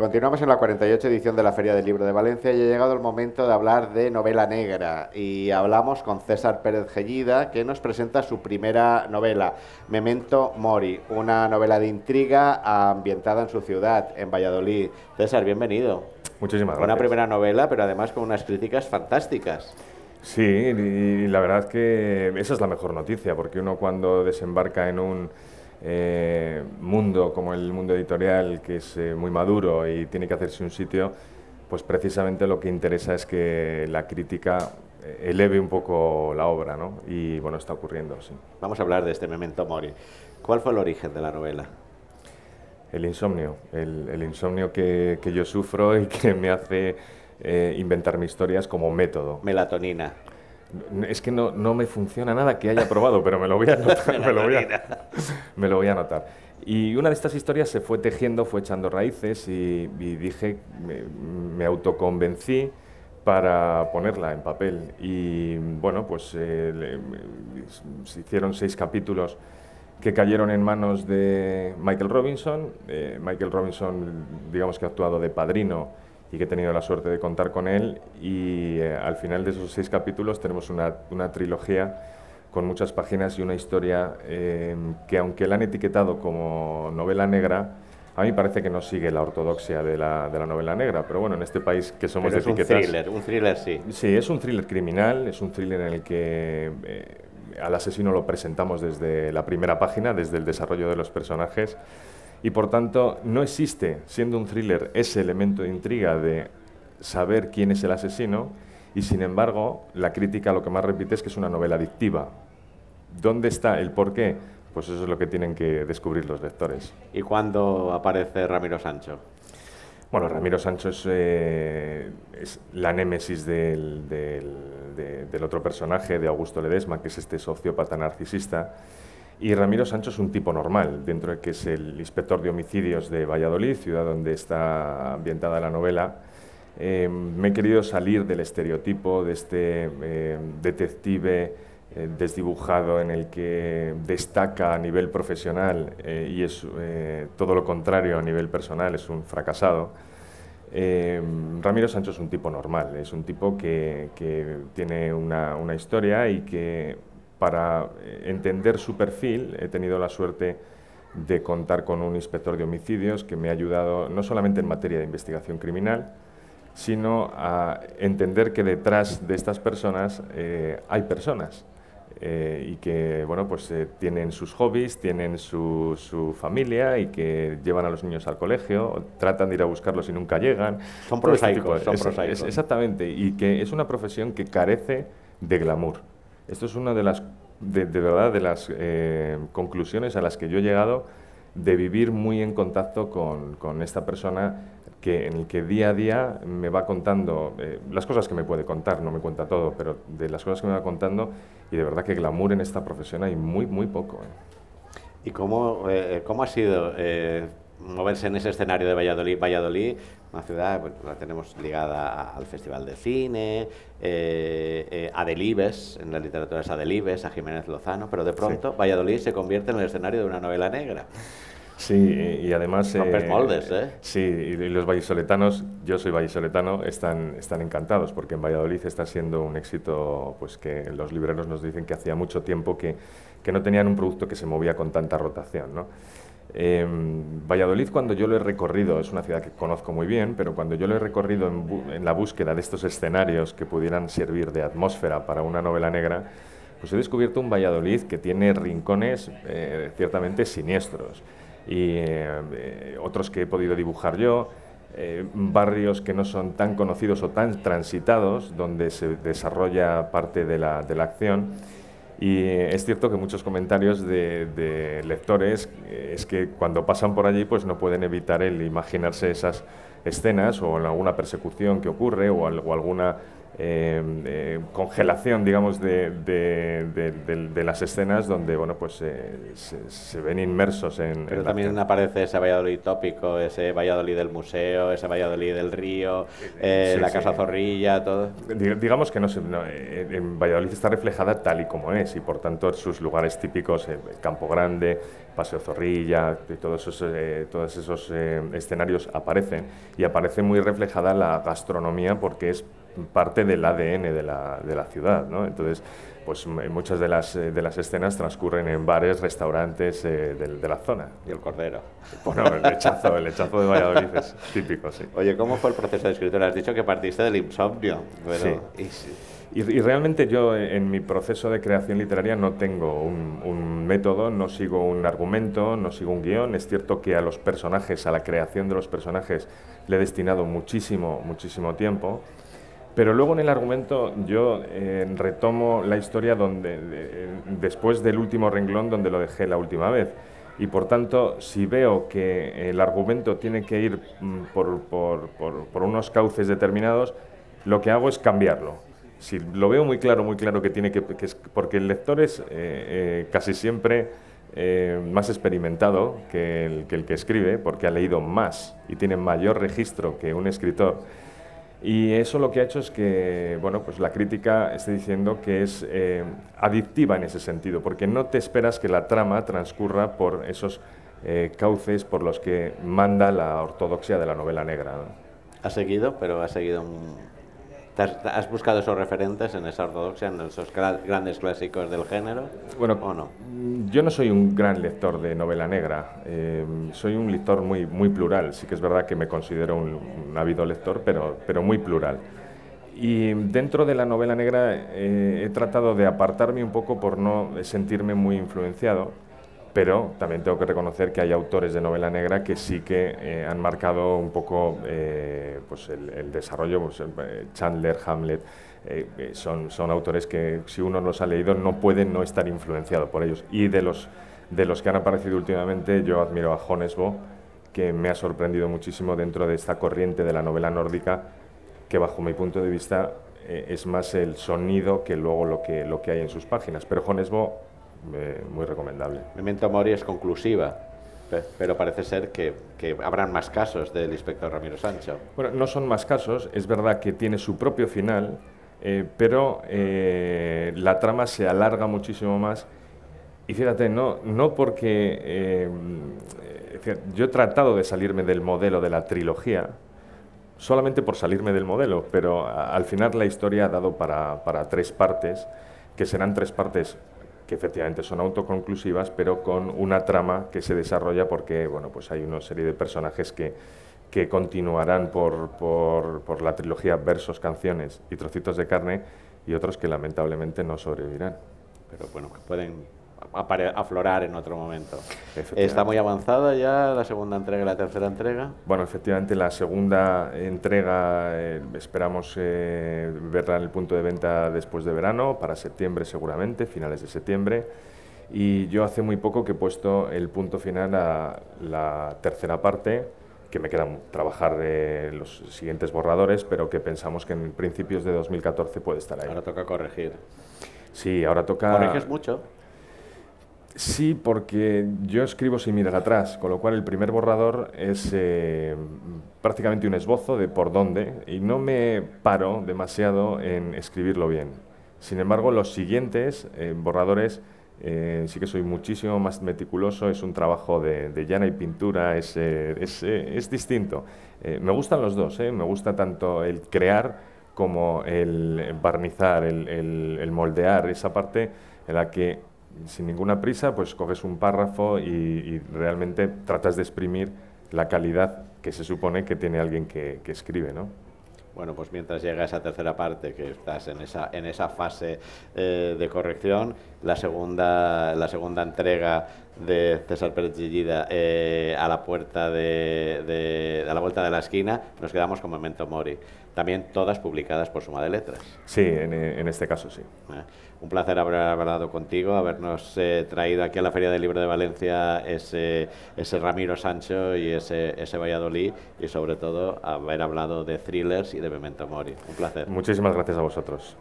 Continuamos en la 48 edición de la Feria del Libro de Valencia y ha llegado el momento de hablar de novela negra y hablamos con César Pérez Gellida, que nos presenta su primera novela, Memento Mori, una novela de intriga ambientada en su ciudad, en Valladolid. César, bienvenido. Muchísimas gracias. Una primera novela, pero además con unas críticas fantásticas. Sí, y la verdad que esa es la mejor noticia, porque uno cuando desembarca en un mundo como el mundo editorial, que es muy maduro y tiene que hacerse un sitio, pues precisamente lo que interesa es que la crítica eleve un poco la obra, ¿no? Y bueno, está ocurriendo, sí. Vamos a hablar de este Memento Mori. ¿Cuál fue el origen de la novela? El insomnio, el insomnio que yo sufro y que me hace inventarme historias como método. Melatonina. Es que no me funciona nada que haya probado, pero me lo voy a anotar, me lo voy a anotar. Y una de estas historias se fue tejiendo, fue echando raíces y dije, me autoconvencí para ponerla en papel. Y bueno, pues se hicieron 6 capítulos que cayeron en manos de Michael Robinson. Michael Robinson, digamos que ha actuado de padrino y que he tenido la suerte de contar con él, y al final de esos 6 capítulos tenemos una trilogía con muchas páginas y una historia que, aunque la han etiquetado como novela negra, a mí parece que no sigue la ortodoxia de la novela negra, pero bueno, en este país que somos pero de etiquetas... un thriller sí. Sí, es un thriller criminal, es un thriller en el que al asesino lo presentamos desde la primera página, desde el desarrollo de los personajes, y por tanto no existe, siendo un thriller, ese elemento de intriga de saber quién es el asesino, y sin embargo la crítica lo que más repite es que es una novela adictiva. ¿Dónde está el porqué? Pues eso es lo que tienen que descubrir los lectores. ¿Y cuándo aparece Ramiro Sancho? Bueno, Ramiro Sancho es la némesis del otro personaje, de Augusto Ledesma, que es este sociópata narcisista. Y Ramiro Sancho es un tipo normal, dentro de que es el inspector de homicidios de Valladolid, ciudad donde está ambientada la novela. Me he querido salir del estereotipo de este detective desdibujado en el que destaca a nivel profesional y es todo lo contrario a nivel personal, es un fracasado. Ramiro Sancho es un tipo normal, es un tipo que tiene una historia y que, para entender su perfil, he tenido la suerte de contar con un inspector de homicidios que me ha ayudado no solamente en materia de investigación criminal, sino a entender que detrás de estas personas hay personas y que bueno, pues, tienen sus hobbies, tienen su familia y que llevan a los niños al colegio, tratan de ir a buscarlos y nunca llegan. Son prosaicos, son prosaicos. Exactamente, y que es una profesión que carece de glamour. Esto es una de las, de verdad, de las conclusiones a las que yo he llegado, de vivir muy en contacto con esta persona en el que día a día me va contando las cosas que me puede contar, no me cuenta todo, pero de las cosas que me va contando, y de verdad que glamour en esta profesión hay muy poco. ¿Y cómo ha sido moverse en ese escenario de Valladolid? Valladolid, una ciudad, bueno, la tenemos ligada al Festival de Cine, a Delibes, en la literatura es a Delibes, a Jiménez Lozano, pero de pronto sí, Valladolid se convierte en el escenario de una novela negra. Sí, y además... Rompes moldes, ¿eh? Sí, y los vallisoletanos, yo soy vallisoletano, están encantados, porque en Valladolid está siendo un éxito, pues que los libreros nos dicen que hacía mucho tiempo que no tenían un producto que se movía con tanta rotación, ¿no? Valladolid, cuando yo lo he recorrido, es una ciudad que conozco muy bien, pero cuando yo lo he recorrido en la búsqueda de estos escenarios que pudieran servir de atmósfera para una novela negra, pues he descubierto un Valladolid que tiene rincones ciertamente siniestros, y otros que he podido dibujar yo, barrios que no son tan conocidos o tan transitados, donde se desarrolla parte de la acción. Y es cierto que muchos comentarios de lectores es que cuando pasan por allí pues no pueden evitar el imaginarse esas escenas o alguna persecución que ocurre o alguna congelación, digamos, de las escenas donde bueno, pues, se ven inmersos en... Pero también aparece ese Valladolid tópico, ese Valladolid del museo, ese Valladolid del río, sí, la Casa Zorrilla, todo. Digamos que en Valladolid está reflejada tal y como es, y por tanto sus lugares típicos, Campo Grande, Paseo Zorrilla, y todos esos escenarios aparecen. y aparece muy reflejada la gastronomía porque es parte del ADN de la ciudad, ¿no? Entonces, pues muchas de las escenas transcurren en bares, restaurantes de la zona. Y el cordero. Bueno, el lechazo de Valladolid es típico, sí. Oye, ¿cómo fue el proceso de escritura? Has dicho que partiste del insomnio. Pero... Sí. Y realmente yo en mi proceso de creación literaria no tengo un método, no sigo un argumento, no sigo un guión. Es cierto que a los personajes, a la creación de los personajes, le he destinado muchísimo tiempo. Pero luego en el argumento yo retomo la historia después del último renglón donde lo dejé la última vez. Y por tanto, si veo que el argumento tiene que ir por unos cauces determinados, lo que hago es cambiarlo. Si lo veo muy claro que tiene que es, porque el lector es casi siempre más experimentado que el que escribe, porque ha leído más y tiene mayor registro que un escritor. Y eso lo que ha hecho es que, bueno, pues la crítica esté diciendo que es adictiva en ese sentido, porque no te esperas que la trama transcurra por esos cauces por los que manda la ortodoxia de la novela negra, ¿no? ¿Has seguido, has buscado esos referentes en esa ortodoxia, en esos grandes clásicos del género? Bueno, ¿o no? Yo no soy un gran lector de novela negra, soy un lector muy plural. Sí que es verdad que me considero un ávido lector, pero muy plural. Y dentro de la novela negra he tratado de apartarme un poco por no sentirme muy influenciado, pero también tengo que reconocer que hay autores de novela negra que sí que han marcado un poco pues el desarrollo, pues, Chandler, Hamlet, son autores que si uno los ha leído no puede no estar influenciado por ellos. Y de los que han aparecido últimamente, yo admiro a Honesbo, que me ha sorprendido muchísimo dentro de esta corriente de la novela nórdica, que bajo mi punto de vista es más el sonido que luego lo que hay en sus páginas. Pero Honesbo, muy recomendable. Memento Mori es conclusiva, pero parece ser que habrán más casos del inspector Ramiro Sancho. Bueno, no son más casos, es verdad que tiene su propio final, pero la trama se alarga muchísimo más. Y fíjate, no porque yo he tratado de salirme del modelo de la trilogía, solamente por salirme del modelo, pero al final la historia ha dado para 3 partes, que serán 3 partes que efectivamente son autoconclusivas, pero con una trama que se desarrolla porque, bueno, pues hay una serie de personajes que continuarán por la trilogía Versos, Canciones y Trocitos de Carne, y otros que lamentablemente no sobrevivirán. Pero bueno, que pueden aflorar en otro momento. ¿Está muy avanzada ya la segunda entrega y la tercera entrega? Bueno, efectivamente la segunda entrega esperamos verla en el punto de venta después de verano, para septiembre seguramente, finales de septiembre. Y yo hace muy poco que he puesto el punto final a la tercera parte, que me queda trabajar los siguientes borradores, pero que pensamos que en principios de 2014 puede estar ahí. Ahora toca corregir. Sí, ahora toca... ¿Corriges mucho? Sí, porque yo escribo sin mirar atrás, con lo cual el primer borrador es prácticamente un esbozo de por dónde, y no me paro demasiado en escribirlo bien. Sin embargo, los siguientes borradores sí que soy muchísimo más meticuloso, es un trabajo de llana y pintura, es distinto. Me gustan los dos, me gusta tanto el crear como el barnizar, el moldear, esa parte en la que sin ninguna prisa pues coges un párrafo y realmente tratas de exprimir la calidad que se supone que tiene alguien que escribe, ¿no? Bueno, pues mientras llega esa tercera parte, que estás en esa fase de corrección, la segunda entrega de César Pérez Gillida a la vuelta de la esquina, nos quedamos con Memento Mori. También todas publicadas por Suma de Letras. Sí, en este caso sí. Un placer haber hablado contigo, habernos traído aquí a la Feria del Libro de Valencia ese Ramiro Sancho y ese Valladolid, y sobre todo haber hablado de thrillers y de Memento Mori. Un placer. Muchísimas gracias a vosotros.